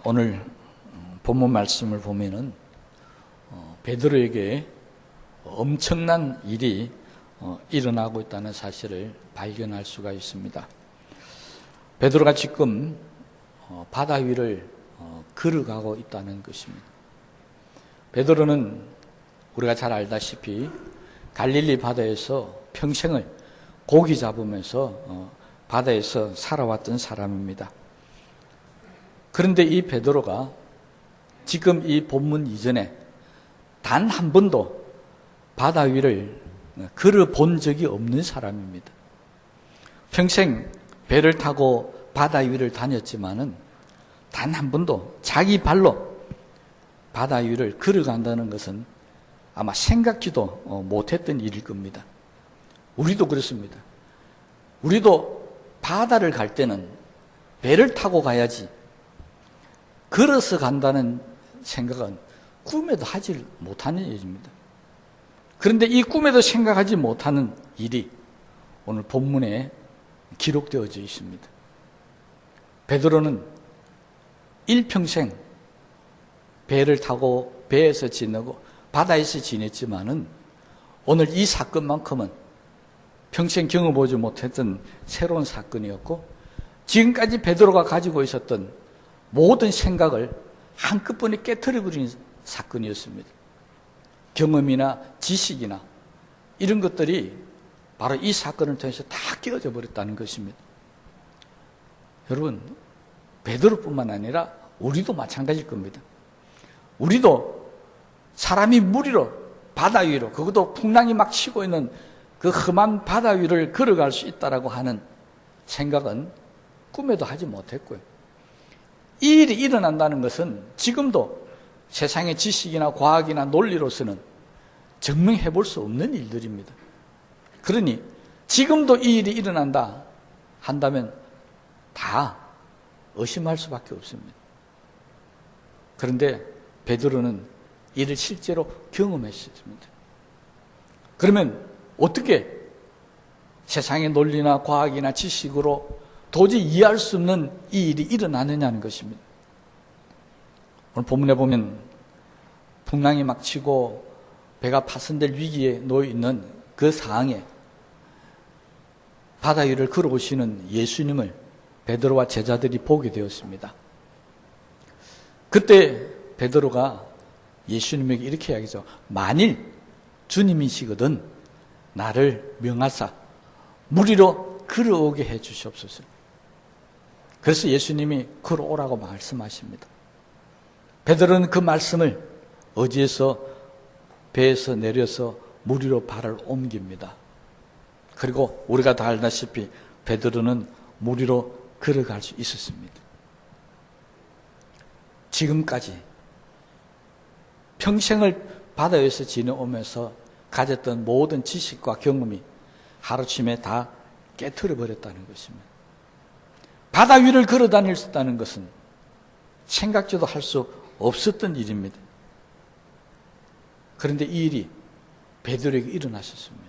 오늘 본문 말씀을 보면은 베드로에게 엄청난 일이 일어나고 있다는 사실을 발견할 수가 있습니다. 베드로가 지금 바다 위를 걸어가고 있다는 것입니다. 베드로는 우리가 잘 알다시피 갈릴리 바다에서 평생을 고기 잡으면서 바다에서 살아왔던 사람입니다. 그런데 이 베드로가 지금 이 본문 이전에 단 한 번도 바다 위를 걸어본 적이 없는 사람입니다. 평생 배를 타고 바다 위를 다녔지만은 단 한 번도 자기 발로 바다 위를 걸어간다는 것은 아마 생각지도 못했던 일일 겁니다. 우리도 그렇습니다. 우리도 바다를 갈 때는 배를 타고 가야지 걸어서 간다는 생각은 꿈에도 하지 못하는 일입니다. 그런데 이 꿈에도 생각하지 못하는 일이 오늘 본문에 기록되어져 있습니다. 베드로는 일평생 배를 타고 배에서 지내고 바다에서 지냈지만은 오늘 이 사건만큼은 평생 경험하지 못했던 새로운 사건이었고, 지금까지 베드로가 가지고 있었던 모든 생각을 한꺼번에 깨트려버린 사건이었습니다. 경험이나 지식이나 이런 것들이 바로 이 사건을 통해서 다 깨어져 버렸다는 것입니다. 여러분, 베드로뿐만 아니라 우리도 마찬가지일 겁니다. 우리도 사람이 물 위로, 바다 위로, 그것도 풍랑이 막 치고 있는 그 험한 바다 위를 걸어갈 수 있다라고 하는 생각은 꿈에도 하지 못했고요. 이 일이 일어난다는 것은 지금도 세상의 지식이나 과학이나 논리로서는 증명해 볼 수 없는 일들입니다. 그러니 지금도 이 일이 일어난다 한다면 다 의심할 수밖에 없습니다. 그런데 베드로는 이를 실제로 경험했습니다. 그러면 어떻게 세상의 논리나 과학이나 지식으로 도저히 이해할 수 없는 이 일이 일어나느냐는 것입니다. 오늘 본문에 보면 풍랑이 막 치고 배가 파손될 위기에 놓여 있는 그 상황에 바다 위를 걸어오시는 예수님을 베드로와 제자들이 보게 되었습니다. 그때 베드로가 예수님에게 이렇게 이야기하죠. 만일 주님이시거든 나를 명하사 물 위로 걸어오게 해 주시옵소서. 그래서 예수님이 걸어오라고 말씀하십니다. 베드로는 그 말씀을 어디에서 배에서 내려서 물 위로 발을 옮깁니다. 그리고 우리가 다 알다시피 베드로는 물 위로 걸어갈 수 있었습니다. 지금까지 평생을 바다 위에서 지내오면서 가졌던 모든 지식과 경험이 하루아침에 다 깨트려 버렸다는 것입니다. 바다 위를 걸어 다닐 수 있다는 것은 생각지도 할 수 없었던 일입니다. 그런데 이 일이 베드로에게 일어났었습니다.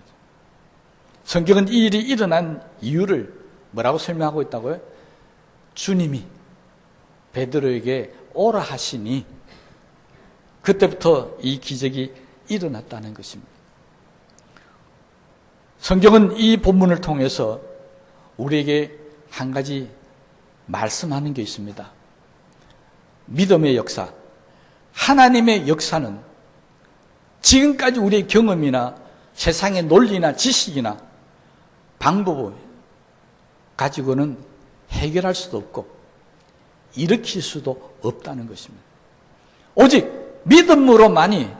성경은 이 일이 일어난 이유를 뭐라고 설명하고 있다고요? 주님이 베드로에게 오라 하시니 그때부터 이 기적이 일어났다는 것입니다. 성경은 이 본문을 통해서 우리에게 한 가지 말씀하는 게 있습니다. 믿음의 역사, 하나님의 역사는 지금까지 우리의 경험이나 세상의 논리나 지식이나 방법을 가지고는 해결할 수도 없고 일으킬 수도 없다는 것입니다. 오직 믿음으로만이,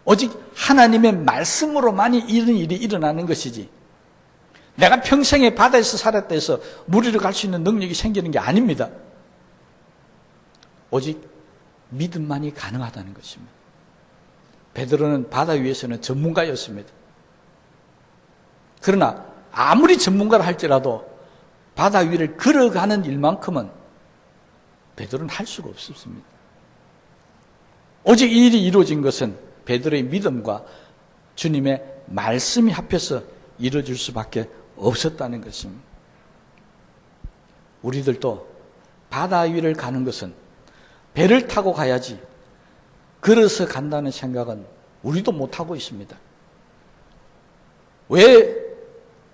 오직 하나님의 말씀으로만이 이런 일이 일어나는 것이지, 내가 평생에 바다에서 살았다 해서 물 위로 갈 수 있는 능력이 생기는 게 아닙니다. 오직 믿음만이 가능하다는 것입니다. 베드로는 바다 위에서는 전문가였습니다. 그러나 아무리 전문가를 할지라도 바다 위를 걸어가는 일만큼은 베드로는 할 수가 없었습니다. 오직 이 일이 이루어진 것은 베드로의 믿음과 주님의 말씀이 합해서 이루어질 수밖에 없었다는 것입니다. 우리들도 바다 위를 가는 것은 배를 타고 가야지 걸어서 간다는 생각은 우리도 못하고 있습니다. 왜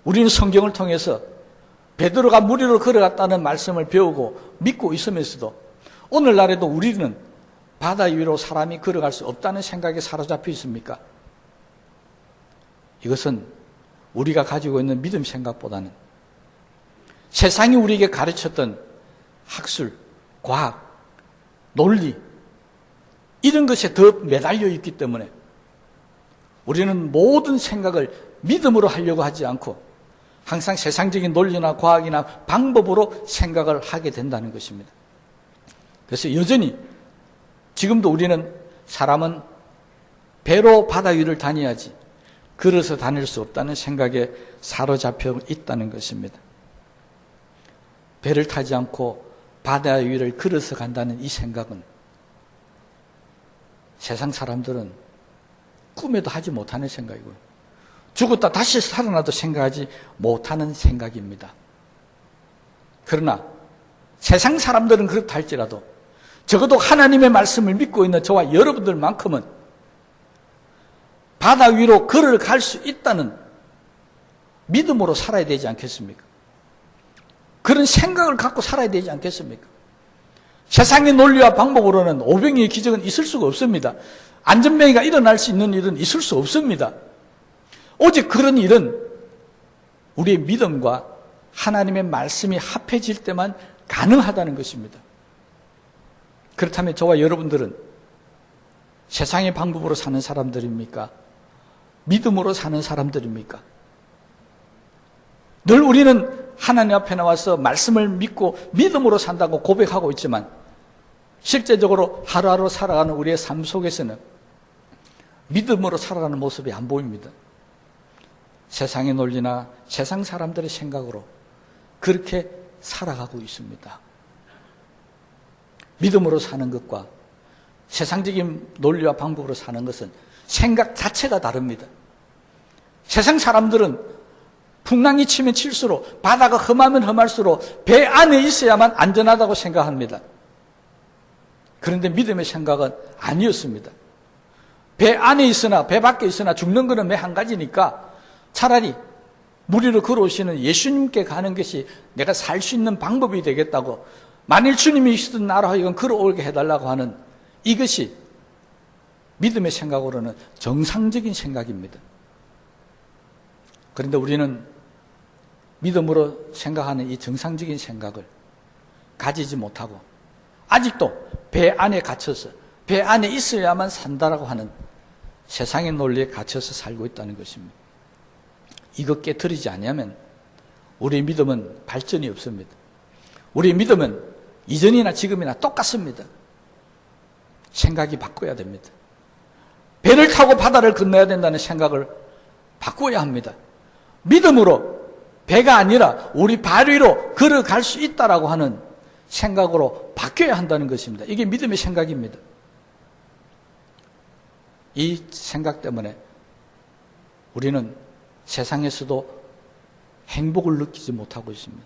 우리는 성경을 통해서 베드로가 물 위로 걸어갔다는 말씀을 배우고 믿고 있으면서도 오늘날에도 우리는 바다 위로 사람이 걸어갈 수 없다는 생각에 사로잡혀 있습니까? 이것은 우리가 가지고 있는 믿음 생각보다는 세상이 우리에게 가르쳤던 학술, 과학, 논리 이런 것에 더 매달려 있기 때문에 우리는 모든 생각을 믿음으로 하려고 하지 않고 항상 세상적인 논리나 과학이나 방법으로 생각을 하게 된다는 것입니다. 그래서 여전히 지금도 우리는 사람은 배로 바다 위를 다녀야지 걸어서 다닐 수 없다는 생각에 사로잡혀 있다는 것입니다. 배를 타지 않고 바다 위를 걸어서 간다는 이 생각은 세상 사람들은 꿈에도 하지 못하는 생각이고요. 죽었다 다시 살아나도 생각하지 못하는 생각입니다. 그러나 세상 사람들은 그렇다 할지라도 적어도 하나님의 말씀을 믿고 있는 저와 여러분들만큼은 바다 위로 걸어갈 수 있다는 믿음으로 살아야 되지 않겠습니까? 그런 생각을 갖고 살아야 되지 않겠습니까? 세상의 논리와 방법으로는 오병이의 기적은 있을 수가 없습니다. 안전병이가 일어날 수 있는 일은 있을 수 없습니다. 오직 그런 일은 우리의 믿음과 하나님의 말씀이 합해질 때만 가능하다는 것입니다. 그렇다면 저와 여러분들은 세상의 방법으로 사는 사람들입니까? 믿음으로 사는 사람들입니까? 늘 우리는 하나님 앞에 나와서 말씀을 믿고 믿음으로 산다고 고백하고 있지만 실제적으로 하루하루 살아가는 우리의 삶 속에서는 믿음으로 살아가는 모습이 안 보입니다. 세상의 논리나 세상 사람들의 생각으로 그렇게 살아가고 있습니다. 믿음으로 사는 것과 세상적인 논리와 방법으로 사는 것은 생각 자체가 다릅니다. 세상 사람들은 풍랑이 치면 칠수록 바다가 험하면 험할수록 배 안에 있어야만 안전하다고 생각합니다. 그런데 믿음의 생각은 아니었습니다. 배 안에 있으나 배 밖에 있으나 죽는 것은 매 한 가지니까 차라리 물 위로 걸어오시는 예수님께 가는 것이 내가 살 수 있는 방법이 되겠다고 만일 주님이 있었던 나로 하여금 걸어오게 해달라고 하는 이것이 믿음의 생각으로는 정상적인 생각입니다. 그런데 우리는 믿음으로 생각하는 이 정상적인 생각을 가지지 못하고 아직도 배 안에 갇혀서 배 안에 있어야만 산다라고 하는 세상의 논리에 갇혀서 살고 있다는 것입니다. 이것 깨트리지 않으면 우리의 믿음은 발전이 없습니다. 우리의 믿음은 이전이나 지금이나 똑같습니다. 생각이 바꿔야 됩니다. 배를 타고 바다를 건너야 된다는 생각을 바꿔야 합니다. 믿음으로 배가 아니라 우리 발 위로 걸어갈 수 있다라고 하는 생각으로 바뀌어야 한다는 것입니다. 이게 믿음의 생각입니다. 이 생각 때문에 우리는 세상에서도 행복을 느끼지 못하고 있습니다.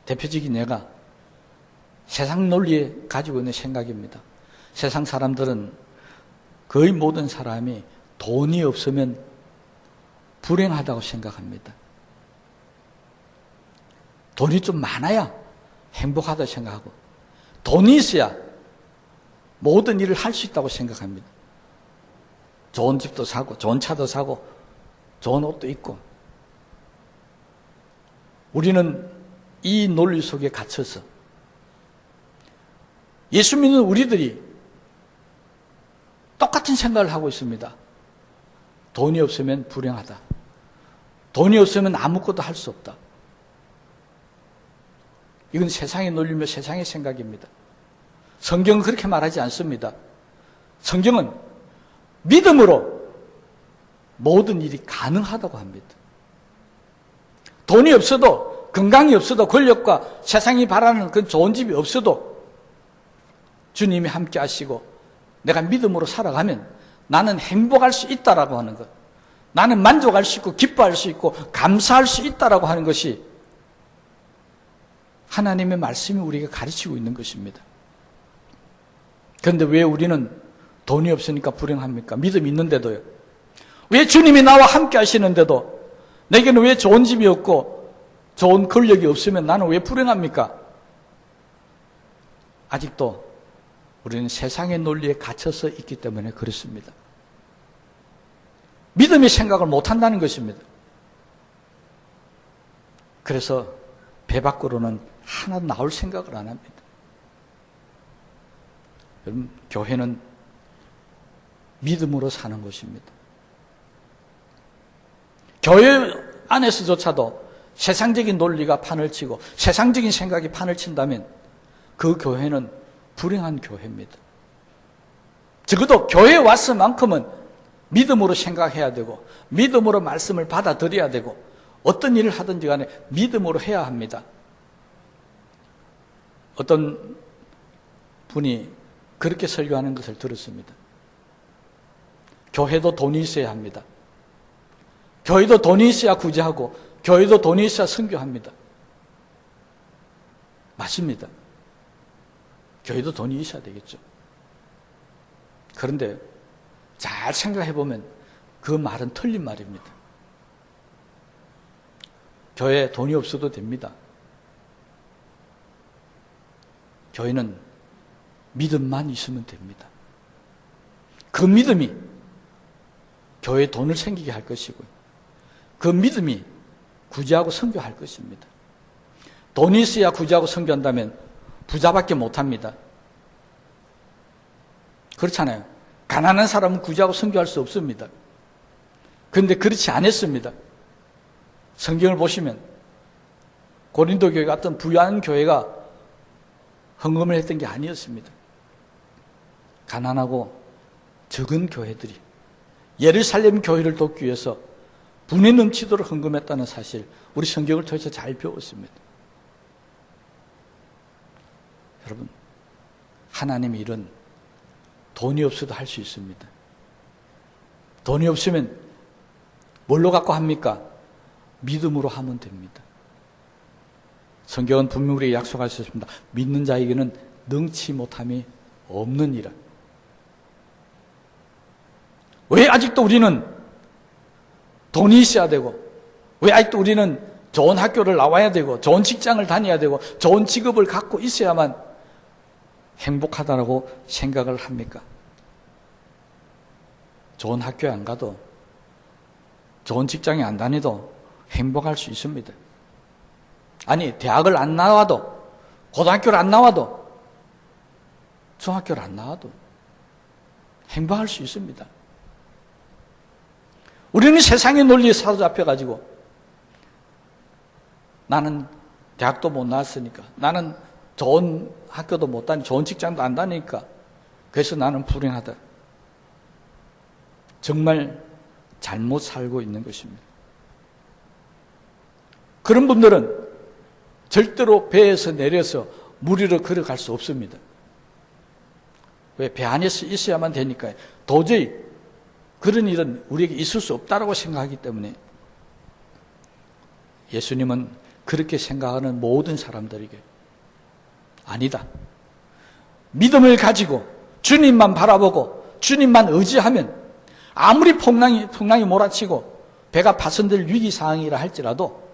대표적인 예가 세상 논리에 가지고 있는 생각입니다. 세상 사람들은 거의 모든 사람이 돈이 없으면 불행하다고 생각합니다. 돈이 좀 많아야 행복하다고 생각하고 돈이 있어야 모든 일을 할 수 있다고 생각합니다. 좋은 집도 사고 좋은 차도 사고 좋은 옷도 입고 우리는 이 논리 속에 갇혀서 예수 믿는 우리들이 똑같은 생각을 하고 있습니다. 돈이 없으면 불행하다. 돈이 없으면 아무것도 할 수 없다. 이건 세상의 논리며 세상의 생각입니다. 성경은 그렇게 말하지 않습니다. 성경은 믿음으로 모든 일이 가능하다고 합니다. 돈이 없어도 건강이 없어도 권력과 세상이 바라는 그 좋은 집이 없어도 주님이 함께 하시고 내가 믿음으로 살아가면 나는 행복할 수 있다라고 하는 것, 나는 만족할 수 있고 기뻐할 수 있고 감사할 수 있다라고 하는 것이 하나님의 말씀이 우리에게 가르치고 있는 것입니다. 그런데 왜 우리는 돈이 없으니까 불행합니까? 믿음이 있는데도요. 왜 주님이 나와 함께 하시는데도 내게는 왜 좋은 집이 없고 좋은 권력이 없으면 나는 왜 불행합니까? 아직도 우리는 세상의 논리에 갇혀서 있기 때문에 그렇습니다. 믿음의 생각을 못한다는 것입니다. 그래서 배 밖으로는 하나 나올 생각을 안 합니다. 여러분, 교회는 믿음으로 사는 곳입니다. 교회 안에서조차도 세상적인 논리가 판을 치고 세상적인 생각이 판을 친다면 그 교회는 불행한 교회입니다. 적어도 교회에 왔을만큼은 믿음으로 생각해야 되고 믿음으로 말씀을 받아들여야 되고 어떤 일을 하든지 간에 믿음으로 해야 합니다. 어떤 분이 그렇게 설교하는 것을 들었습니다. 교회도 돈이 있어야 합니다. 교회도 돈이 있어야 구제하고 교회도 돈이 있어야 선교합니다. 맞습니다. 교회도 돈이 있어야 되겠죠. 그런데 잘 생각해 보면 그 말은 틀린 말입니다. 교회에 돈이 없어도 됩니다. 교회는 믿음만 있으면 됩니다. 그 믿음이 교회에 돈을 생기게 할 것이고요. 그 믿음이 구제하고 선교할 것입니다. 돈이 있어야 구제하고 선교한다면 부자밖에 못합니다. 그렇잖아요. 가난한 사람은 구제하고 선교할 수 없습니다. 그런데 그렇지 않았습니다. 성경을 보시면 고린도 교회 같은 부유한 교회가 헌금을 했던 게 아니었습니다. 가난하고 적은 교회들이 예루살렘 교회를 돕기 위해서 분이 넘치도록 헌금했다는 사실, 우리 성경을 통해서 잘 배웠습니다. 여러분, 하나님의 일은 돈이 없어도 할 수 있습니다. 돈이 없으면 뭘로 갖고 합니까? 믿음으로 하면 됩니다. 성경은 분명히 우리에게 약속하셨습니다. 믿는 자에게는 능치 못함이 없는 이라. 왜 아직도 우리는 돈이 있어야 되고, 왜 아직도 우리는 좋은 학교를 나와야 되고, 좋은 직장을 다녀야 되고, 좋은 직업을 갖고 있어야만 행복하다라고 생각을 합니까? 좋은 학교에 안 가도, 좋은 직장에 안 다니도 행복할 수 있습니다. 아니, 대학을 안 나와도, 고등학교를 안 나와도, 중학교를 안 나와도 행복할 수 있습니다. 우리는 세상의 논리에 사로잡혀가지고 나는 대학도 못 나왔으니까, 나는 좋은 학교도 못 다니, 좋은 직장도 안 다니니까 그래서 나는 불행하다. 정말 잘못 살고 있는 것입니다. 그런 분들은 절대로 배에서 내려서 물 위로 걸어갈 수 없습니다. 왜? 배 안에서 있어야만 되니까요. 도저히 그런 일은 우리에게 있을 수 없다고 생각하기 때문에 예수님은 그렇게 생각하는 모든 사람들에게 아니다. 믿음을 가지고 주님만 바라보고 주님만 의지하면 아무리 풍랑이 몰아치고 배가 파손될 위기상황이라 할지라도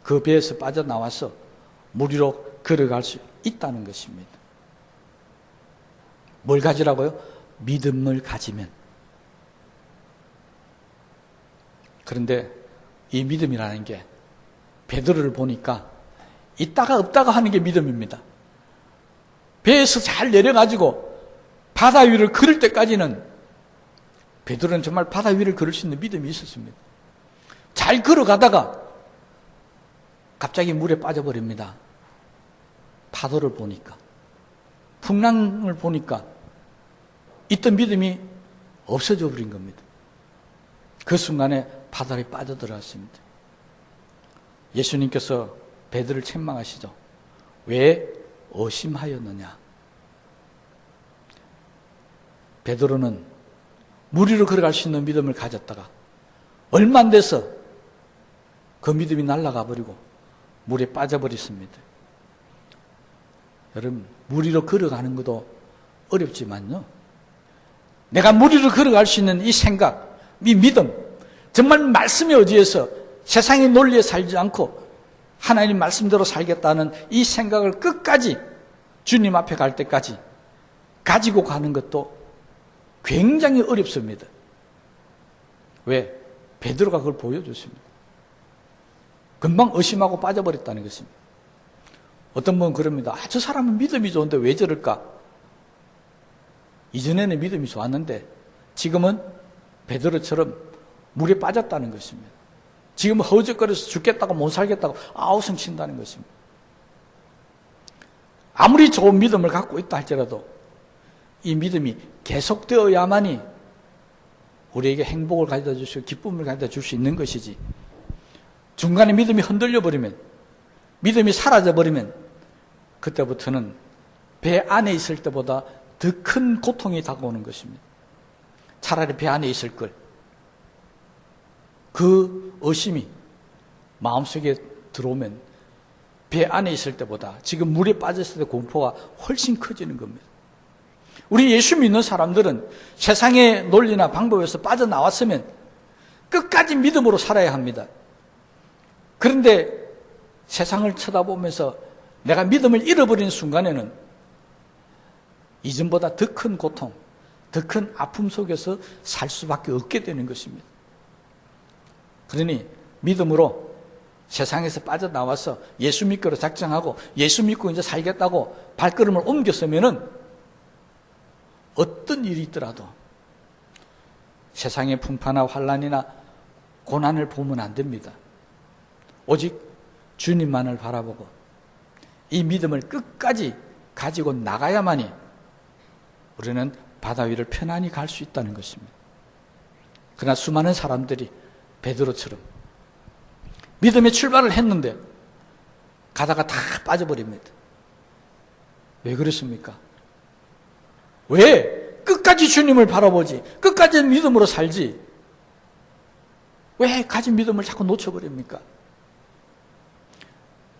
그 배에서 빠져나와서 물 위로 걸어갈 수 있다는 것입니다. 뭘 가지라고요? 믿음을 가지면. 그런데 이 믿음이라는 게 베드로를 보니까 있다가 없다가 하는 게 믿음입니다. 배에서 잘 내려가지고 바다 위를 걸을 때까지는 베드로는 정말 바다 위를 걸을 수 있는 믿음이 있었습니다. 잘 걸어가다가 갑자기 물에 빠져버립니다. 파도를 보니까, 풍랑을 보니까 있던 믿음이 없어져 버린 겁니다. 그 순간에 바다에 빠져들어갔습니다. 예수님께서 베드로를 책망하시죠. 왜 의심하였느냐? 베드로는 물 위로 걸어갈 수 있는 믿음을 가졌다가 얼마 안 돼서 그 믿음이 날아가 버리고 물에 빠져버렸습니다. 여러분, 물 위로 걸어가는 것도 어렵지만요, 내가 물 위로 걸어갈 수 있는 이 생각, 이 믿음, 정말 말씀에 의지해서 세상의 논리에 살지 않고 하나님 말씀대로 살겠다는 이 생각을 끝까지 주님 앞에 갈 때까지 가지고 가는 것도 굉장히 어렵습니다. 왜? 베드로가 그걸 보여줬습니다. 금방 의심하고 빠져버렸다는 것입니다. 어떤 분은 그럽니다. 저 사람은 믿음이 좋은데 왜 저럴까? 이전에는 믿음이 좋았는데 지금은 베드로처럼 물에 빠졌다는 것입니다. 지금 허우적거려서 죽겠다고 못 살겠다고 아우성 친다는 것입니다. 아무리 좋은 믿음을 갖고 있다 할지라도 이 믿음이 계속되어야만이 우리에게 행복을 가져다 주시고 기쁨을 가져다 줄 수 있는 것이지, 중간에 믿음이 흔들려 버리면, 믿음이 사라져 버리면 그때부터는 배 안에 있을 때보다 더 큰 고통이 다가오는 것입니다. 차라리 배 안에 있을 걸. 그 의심이 마음속에 들어오면 배 안에 있을 때보다 지금 물에 빠졌을 때 공포가 훨씬 커지는 겁니다. 우리 예수 믿는 사람들은 세상의 논리나 방법에서 빠져나왔으면 끝까지 믿음으로 살아야 합니다. 그런데 세상을 쳐다보면서 내가 믿음을 잃어버리는 순간에는 이전보다 더 큰 고통, 더 큰 아픔 속에서 살 수밖에 없게 되는 것입니다. 그러니 믿음으로 세상에서 빠져나와서 예수 믿기로 작정하고 예수 믿고 이제 살겠다고 발걸음을 옮겼으면은 어떤 일이 있더라도 세상의 풍파나 환난이나 고난을 보면 안 됩니다. 오직 주님만을 바라보고 이 믿음을 끝까지 가지고 나가야만이 우리는 바다 위를 편안히 갈 수 있다는 것입니다. 그러나 수많은 사람들이 베드로처럼 믿음의 출발을 했는데 가다가 다 빠져버립니다. 왜 그렇습니까? 왜 끝까지 주님을 바라보지, 끝까지 믿음으로 살지, 왜 가진 믿음을 자꾸 놓쳐버립니까?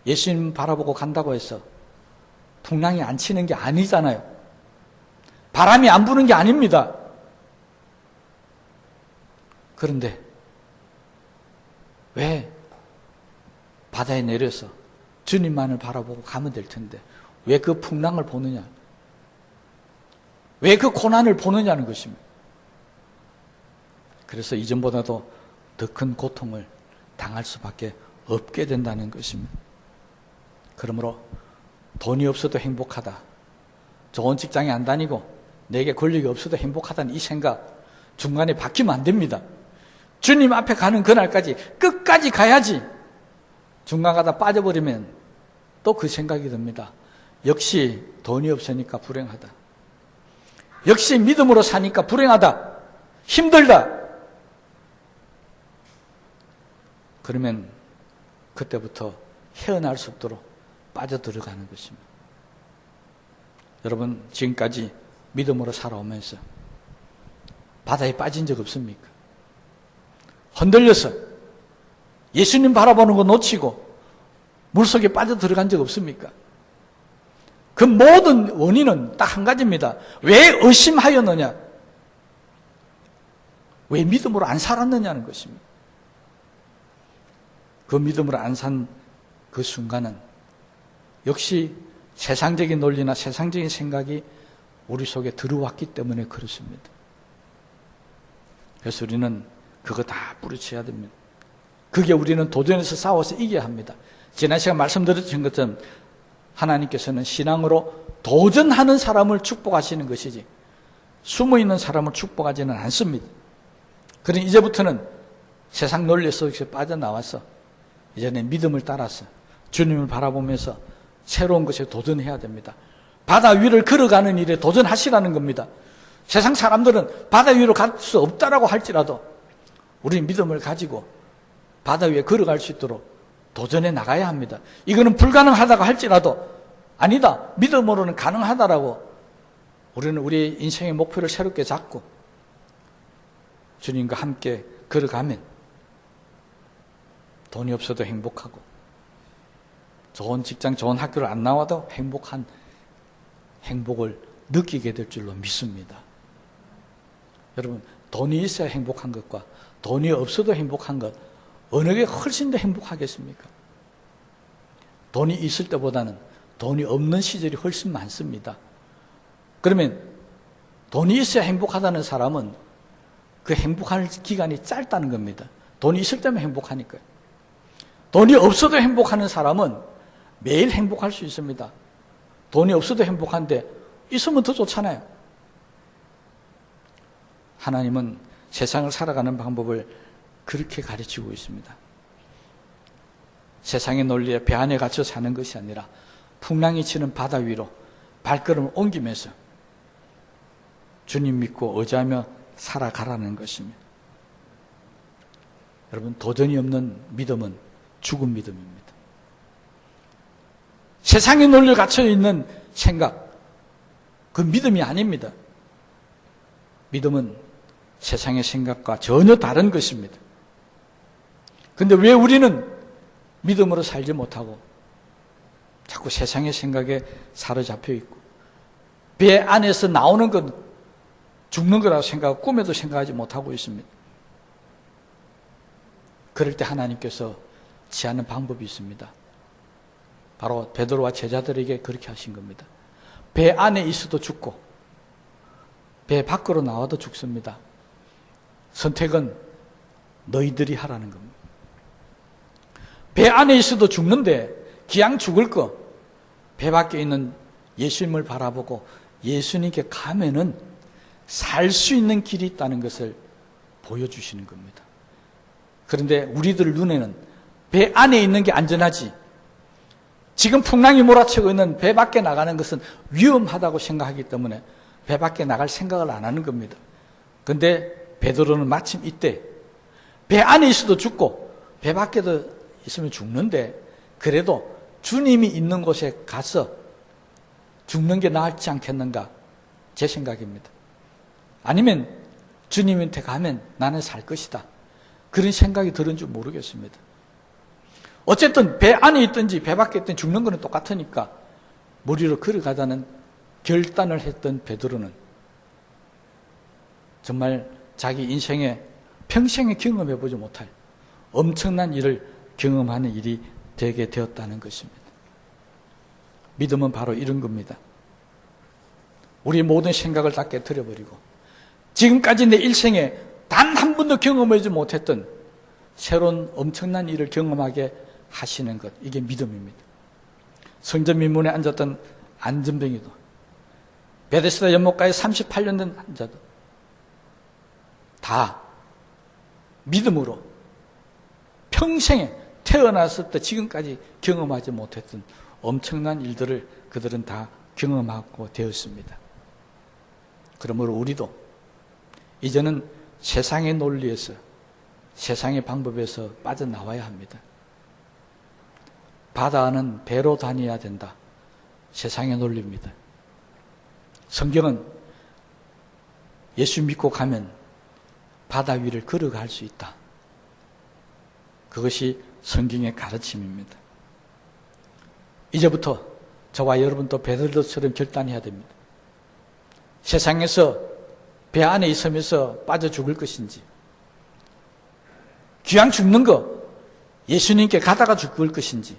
예수님 바라보고 간다고 해서 풍랑이 안 치는 게 아니잖아요. 바람이 안 부는 게 아닙니다. 그런데 왜 바다에 내려서 주님만을 바라보고 가면 될 텐데 왜 그 풍랑을 보느냐, 왜 그 고난을 보느냐는 것입니다. 그래서 이전보다도 더 큰 고통을 당할 수밖에 없게 된다는 것입니다. 그러므로 돈이 없어도 행복하다, 좋은 직장에 안 다니고 내게 권력이 없어도 행복하다는 이 생각 중간에 바뀌면 안 됩니다. 주님 앞에 가는 그날까지 끝까지 가야지. 중간 가다 빠져버리면 또 그 생각이 듭니다. 역시 돈이 없으니까 불행하다. 역시 믿음으로 사니까 불행하다. 힘들다. 그러면 그때부터 헤어날 수 없도록 빠져들어가는 것입니다. 여러분, 지금까지 믿음으로 살아오면서 바다에 빠진 적 없습니까? 흔들려서 예수님 바라보는 거 놓치고 물속에 빠져들어간 적 없습니까? 그 모든 원인은 딱 한 가지입니다. 왜 의심하였느냐? 왜 믿음으로 안 살았느냐는 것입니다. 그 믿음으로 안 산 그 순간은 역시 세상적인 논리나 세상적인 생각이 우리 속에 들어왔기 때문에 그렇습니다. 그래서 우리는 그거 다 뿌리쳐야 됩니다. 그게 우리는 도전에서 싸워서 이겨야 합니다. 지난 시간 말씀드렸던 것처럼 하나님께서는 신앙으로 도전하는 사람을 축복하시는 것이지 숨어있는 사람을 축복하지는 않습니다. 그러니 이제부터는 세상 논리 속에서 빠져나와서 이제는 믿음을 따라서 주님을 바라보면서 새로운 것에 도전해야 됩니다. 바다 위를 걸어가는 일에 도전하시라는 겁니다. 세상 사람들은 바다 위로 갈 수 없다라고 할지라도 우리 믿음을 가지고 바다 위에 걸어갈 수 있도록 도전해 나가야 합니다. 이거는 불가능하다고 할지라도 아니다, 믿음으로는 가능하다라고 우리는 우리 인생의 목표를 새롭게 잡고 주님과 함께 걸어가면 돈이 없어도 행복하고 좋은 직장, 좋은 학교를 안 나와도 행복한 행복을 느끼게 될 줄로 믿습니다. 여러분, 돈이 있어야 행복한 것과 돈이 없어도 행복한 것, 어느 게 훨씬 더 행복하겠습니까? 돈이 있을 때보다는 돈이 없는 시절이 훨씬 많습니다. 그러면 돈이 있어야 행복하다는 사람은 그 행복할 기간이 짧다는 겁니다. 돈이 있을 때만 행복하니까요. 돈이 없어도 행복하는 사람은 매일 행복할 수 있습니다. 돈이 없어도 행복한데 있으면 더 좋잖아요. 하나님은 세상을 살아가는 방법을 그렇게 가르치고 있습니다. 세상의 논리에 배 안에 갇혀 사는 것이 아니라 풍랑이 치는 바다 위로 발걸음을 옮기면서 주님 믿고 의지하며 살아가라는 것입니다. 여러분, 도전이 없는 믿음은 죽은 믿음입니다. 세상의 논리에 갇혀 있는 생각, 그 믿음이 아닙니다. 믿음은 세상의 생각과 전혀 다른 것입니다. 그런데 왜 우리는 믿음으로 살지 못하고 자꾸 세상의 생각에 사로잡혀 있고 배 안에서 나오는 건 죽는 거라고 생각하고 꿈에도 생각하지 못하고 있습니다. 그럴 때 하나님께서 취하는 방법이 있습니다. 바로 베드로와 제자들에게 그렇게 하신 겁니다. 배 안에 있어도 죽고 배 밖으로 나와도 죽습니다. 선택은 너희들이 하라는 겁니다. 배 안에 있어도 죽는데 기왕 죽을 거 배 밖에 있는 예수님을 바라보고 예수님께 가면은 살 수 있는 길이 있다는 것을 보여주시는 겁니다. 그런데 우리들 눈에는 배 안에 있는 게 안전하지, 지금 풍랑이 몰아치고 있는 배 밖에 나가는 것은 위험하다고 생각하기 때문에 배 밖에 나갈 생각을 안 하는 겁니다. 그런데 베드로는 마침 이때 배 안에 있어도 죽고 배 밖에도 있으면 죽는데 그래도 주님이 있는 곳에 가서 죽는 게 나을지 않겠는가, 제 생각입니다. 아니면 주님한테 가면 나는 살 것이다, 그런 생각이 들은 줄 모르겠습니다. 어쨌든 배 안에 있든지 배 밖에 있든지 죽는 거는 똑같으니까 무리로 걸어가자는 결단을 했던 베드로는 정말 자기 인생에 평생에 경험해보지 못할 엄청난 일을 경험하는 일이 되게 되었다는 것입니다. 믿음은 바로 이런 겁니다. 우리 모든 생각을 다 깨트려버리고 지금까지 내 일생에 단 한 번도 경험하지 못했던 새로운 엄청난 일을 경험하게 하시는 것, 이게 믿음입니다. 성전 민문에 앉았던 안전병이도, 베데스다 연못가에 38년 된 환자도 다 믿음으로 평생에 태어났을 때 지금까지 경험하지 못했던 엄청난 일들을 그들은 다 경험하고 되었습니다. 그러므로 우리도 이제는 세상의 논리에서, 세상의 방법에서 빠져나와야 합니다. 바다는 배로 다녀야 된다, 세상의 논리입니다. 성경은 예수 믿고 가면 바다 위를 걸어갈 수 있다, 그것이 성경의 가르침입니다. 이제부터 저와 여러분도 베드로처럼 결단해야 됩니다. 세상에서 배 안에 있으면서 빠져 죽을 것인지, 귀양 죽는 거 예수님께 가다가 죽을 것인지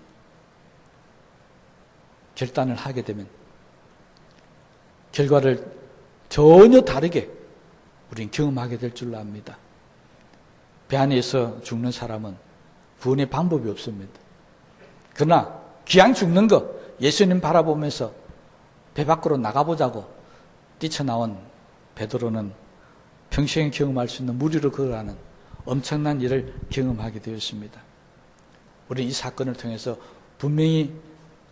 결단을 하게 되면 결과를 전혀 다르게 우린 경험하게 될 줄로 압니다. 배 안에 있어 죽는 사람은 구원의 방법이 없습니다. 그러나 귀양 죽는 거 예수님 바라보면서 배 밖으로 나가보자고 뛰쳐나온 베드로는 평생에 경험할 수 있는 무리로 걸어가는 엄청난 일을 경험하게 되었습니다. 우리는 이 사건을 통해서 분명히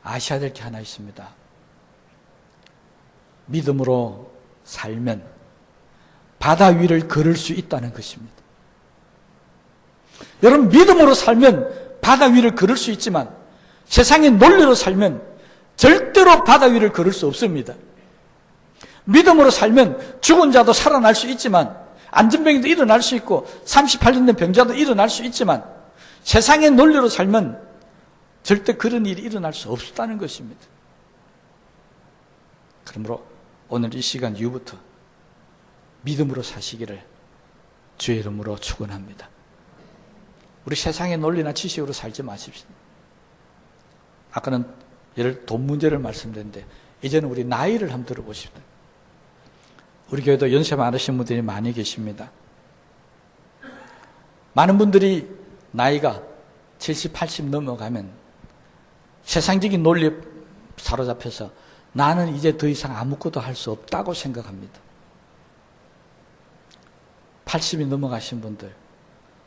아셔야 될 게 하나 있습니다. 믿음으로 살면 바다 위를 걸을 수 있다는 것입니다. 여러분, 믿음으로 살면 바다 위를 걸을 수 있지만 세상의 논리로 살면 절대로 바다 위를 걸을 수 없습니다. 믿음으로 살면 죽은 자도 살아날 수 있지만, 안전병이도 일어날 수 있고 38년 된 병자도 일어날 수 있지만, 세상의 논리로 살면 절대 그런 일이 일어날 수 없다는 것입니다. 그러므로 오늘 이 시간 이후부터 믿음으로 사시기를 주의 이름으로 축원합니다. 우리 세상의 논리나 지식으로 살지 마십시오. 아까는 예를 돈 문제를 말씀드렸는데 이제는 우리 나이를 한번 들어보십시오. 우리 교회도 연세 많으신 분들이 많이 계십니다. 많은 분들이 나이가 70, 80 넘어가면 세상적인 논리에 사로잡혀서 나는 이제 더 이상 아무것도 할 수 없다고 생각합니다. 80이 넘어가신 분들,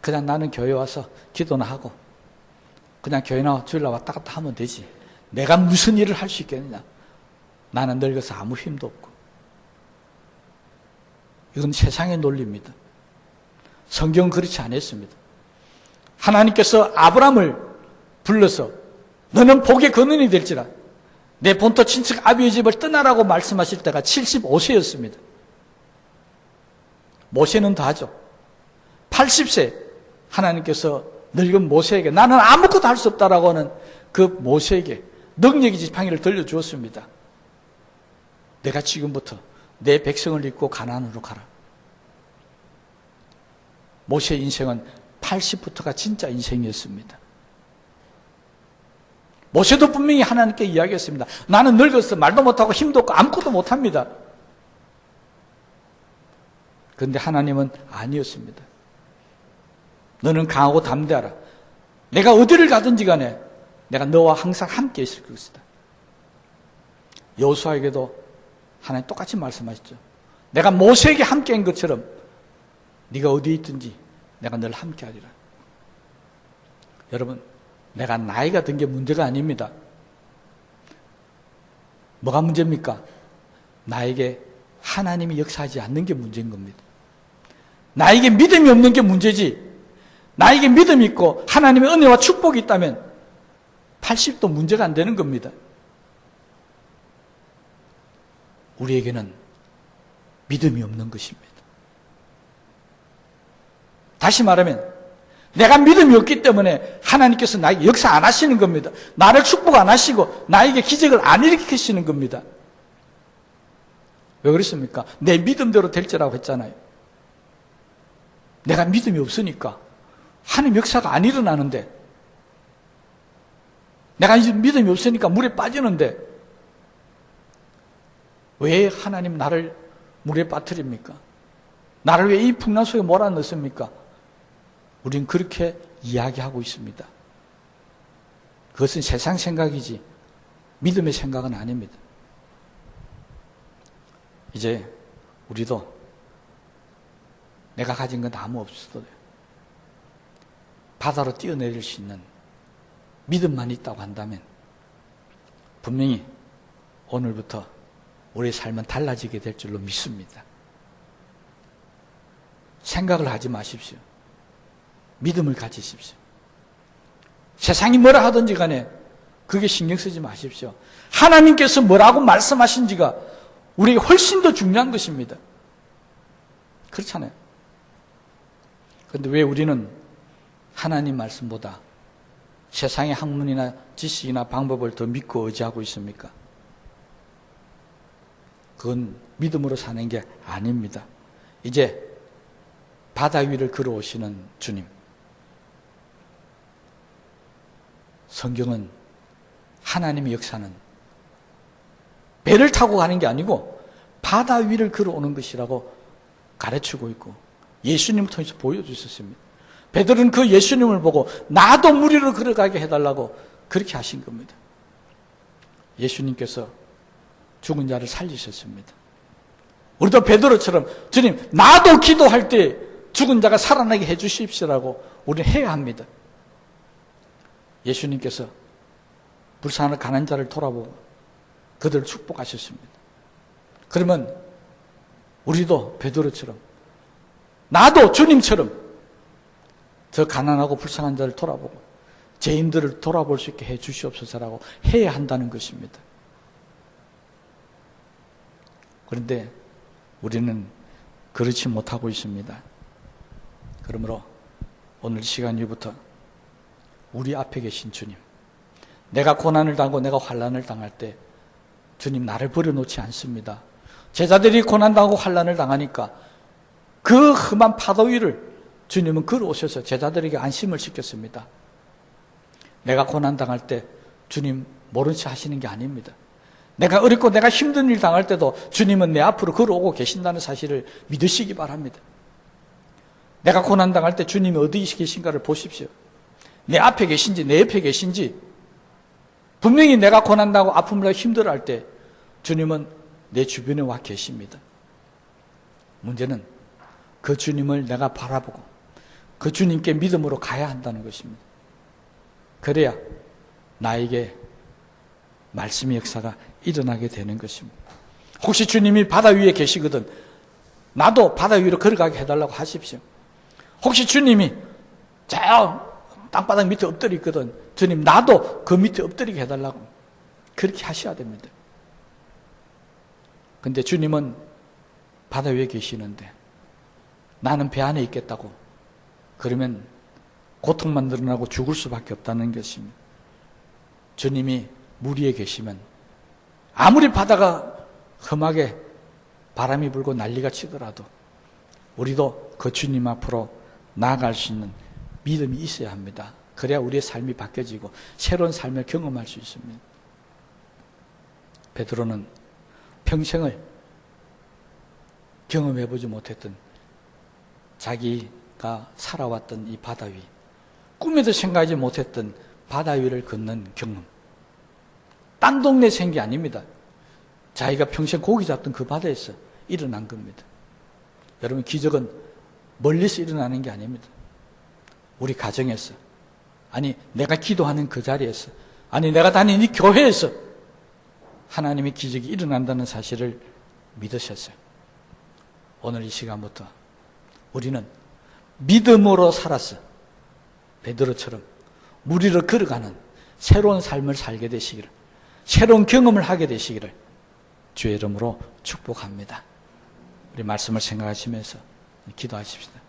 그냥 나는 교회 와서 기도나 하고 그냥 교회나 주일날 왔다 갔다 하면 되지. 내가 무슨 일을 할 수 있겠느냐. 나는 늙어서 아무 힘도 없고. 이건 세상의 논리입니다. 성경은 그렇지 않았습니다. 하나님께서 아브라함을 불러서 너는 복의 근원이 될지라 내 본토 친척 아비의 집을 떠나라고 말씀하실 때가 75세였습니다. 모세는 더 하죠. 80세 하나님께서 늙은 모세에게 나는 아무것도 할 수 없다라고 하는 그 모세에게 능력의 지팡이를 들려주었습니다. 내가 지금부터 내 백성을 이끌고 가나안으로 가라. 모세의 인생은 80부터가 진짜 인생이었습니다. 모세도 분명히 하나님께 이야기했습니다. 나는 늙어서 말도 못하고 힘도 없고 아무것도 못합니다. 그런데 하나님은 아니었습니다. 너는 강하고 담대하라. 내가 어디를 가든지 간에 내가 너와 항상 함께 있을 것이다. 여호수아에게도 하나님 똑같이 말씀하셨죠. 내가 모세에게 함께한 것처럼 네가 어디에 있든지 내가 늘 함께하리라. 여러분, 내가 나이가 든 게 문제가 아닙니다. 뭐가 문제입니까? 나에게 하나님이 역사하지 않는 게 문제인 겁니다. 나에게 믿음이 없는 게 문제지. 나에게 믿음이 있고 하나님의 은혜와 축복이 있다면 80도 문제가 안 되는 겁니다. 우리에게는 믿음이 없는 것입니다. 다시 말하면 내가 믿음이 없기 때문에 하나님께서 나에게 역사 안 하시는 겁니다. 나를 축복 안 하시고 나에게 기적을 안 일으키시는 겁니다. 왜 그렇습니까? 내 믿음대로 될지라고 했잖아요. 내가 믿음이 없으니까 하나님 역사가 안 일어나는데, 내가 이제 믿음이 없으니까 물에 빠지는데 왜 하나님 나를 물에 빠뜨립니까? 나를 왜 이 풍랑 속에 몰아넣습니까? 우리는 그렇게 이야기하고 있습니다. 그것은 세상 생각이지 믿음의 생각은 아닙니다. 이제 우리도 내가 가진 건 아무 없어도 돼요. 바다로 뛰어내릴 수 있는 믿음만 있다고 한다면 분명히 오늘부터 우리의 삶은 달라지게 될 줄로 믿습니다. 생각을 하지 마십시오. 믿음을 가지십시오. 세상이 뭐라 하든지 간에 그게 신경 쓰지 마십시오. 하나님께서 뭐라고 말씀하신지가 우리에게 훨씬 더 중요한 것입니다. 그렇잖아요. 그런데 왜 우리는 하나님 말씀보다 세상의 학문이나 지식이나 방법을 더 믿고 의지하고 있습니까? 그건 믿음으로 사는 게 아닙니다. 이제 바다 위를 걸어오시는 주님, 성경은 하나님의 역사는 배를 타고 가는 게 아니고 바다 위를 걸어오는 것이라고 가르치고 있고 예수님을 통해서 보여주셨습니다. 베드로는 그 예수님을 보고 나도 물 위로 걸어가게 해달라고 그렇게 하신 겁니다. 예수님께서 죽은 자를 살리셨습니다. 우리도 베드로처럼 주님 나도 기도할 때 죽은 자가 살아나게 해 주십시오라고 우리는 해야 합니다. 예수님께서 불쌍한 가난한 자를 돌아보고 그들을 축복하셨습니다. 그러면 우리도 베드로처럼 나도 주님처럼 저 가난하고 불쌍한 자를 돌아보고 죄인들을 돌아볼 수 있게 해 주시옵소서라고 해야 한다는 것입니다. 그런데 우리는 그렇지 못하고 있습니다. 그러므로 오늘 시간 이후부터 우리 앞에 계신 주님, 내가 고난을 당하고 내가 환난을 당할 때 주님 나를 버려놓지 않습니다. 제자들이 고난당하고 환난을 당하니까 그 험한 파도 위를 주님은 걸어오셔서 제자들에게 안심을 시켰습니다. 내가 고난당할 때 주님 모른 체 하시는 게 아닙니다. 내가 어렵고 내가 힘든 일 당할 때도 주님은 내 앞으로 걸어오고 계신다는 사실을 믿으시기 바랍니다. 내가 고난당할 때 주님이 어디 계신가를 보십시오. 내 앞에 계신지 내 옆에 계신지, 분명히 내가 고난당하고 아픔으로 힘들어할 때 주님은 내 주변에 와 계십니다. 문제는 그 주님을 내가 바라보고 그 주님께 믿음으로 가야 한다는 것입니다. 그래야 나에게 말씀의 역사가 일어나게 되는 것입니다. 혹시 주님이 바다 위에 계시거든 나도 바다 위로 걸어가게 해달라고 하십시오. 혹시 주님이 저 땅바닥 밑에 엎드려 있거든 주님 나도 그 밑에 엎드리게 해달라고 그렇게 하셔야 됩니다. 근데 주님은 바다 위에 계시는데 나는 배 안에 있겠다고 그러면 고통만 늘어나고 죽을 수밖에 없다는 것입니다. 주님이 물 위에 계시면 아무리 바다가 험하게 바람이 불고 난리가 치더라도 우리도 그 주님 앞으로 나아갈 수 있는 믿음이 있어야 합니다. 그래야 우리의 삶이 바뀌어지고 새로운 삶을 경험할 수 있습니다. 베드로는 평생을 경험해보지 못했던 자기가 살아왔던 이 바다 위, 꿈에도 생각하지 못했던 바다 위를 걷는 경험, 딴 동네 생기 아닙니다. 자기가 평생 고기 잡던 그 바다에서 일어난 겁니다. 여러분, 기적은 멀리서 일어나는 게 아닙니다. 우리 가정에서, 아니 내가 기도하는 그 자리에서, 아니 내가 다니는 이 교회에서 하나님의 기적이 일어난다는 사실을 믿으셨어요. 오늘 이 시간부터 우리는 믿음으로 살아서 베드로처럼 물 위로 걸어가는 새로운 삶을 살게 되시기를, 새로운 경험을 하게 되시기를 주의 이름으로 축복합니다. 우리 말씀을 생각하시면서 기도하십시다.